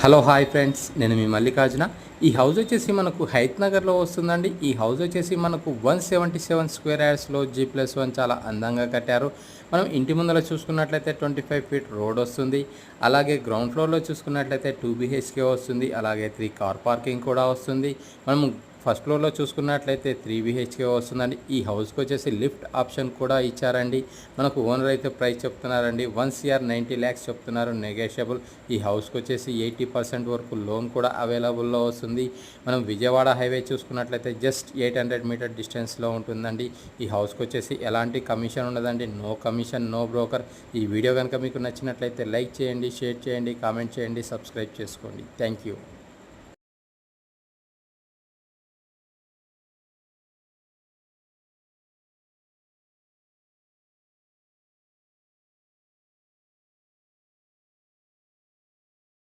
Hello hi friends, నేను మీ మల్లికార్జున. ఈ house వచ్చేసి మనకు హైత్ నగర్లో వస్తుందండి. ఈ హౌస్ వచ్చేసి మనకు 177 స్క్వేర్ యార్డ్స్లో G+1 చాలా అందంగా కట్టారు. మనం ఇంటి ముందర చూసుకున్నట్లయితే 25 ఫీట్ రోడ్ వస్తుంది. అలాగే గ్రౌండ్ ఫ్లోర్లో చూసుకున్నట్లయితే 2 BHK వస్తుంది. అలాగే 3 కార్ పార్కింగ్ కూడా వస్తుంది. మనం ఫస్ట్ ఫ్లోర్లో చూసుకున్నట్లయితే 3 BHK వస్తుందండి. ఈ హౌస్కి వచ్చేసి లిఫ్ట్ ఆప్షన్ కూడా ఇచ్చారండి. మనకు ఓనర్ అయితే ప్రైస్ చెప్తున్నారండి 1,90 lakhs చెప్తున్నారు, నెగోషియబుల్. ఈ హౌస్కి వచ్చేసి 80% వరకు లోన్ కూడా అవైలబుల్లో వస్తుంది. మనం విజయవాడ హైవే చూసుకున్నట్లయితే జస్ట్ 800 మీటర్ డిస్టెన్స్లో ఉంటుందండి. ఈ హౌస్కి వచ్చేసి ఎలాంటి కమిషన్ ఉండదండి. No commission, no broker. ఈ వీడియో కనుక మీకు నచ్చినట్లయితే లైక్ చేయండి, షేర్ చేయండి, కామెంట్ చేయండి, సబ్స్క్రైబ్ చేసుకోండి. Thank you.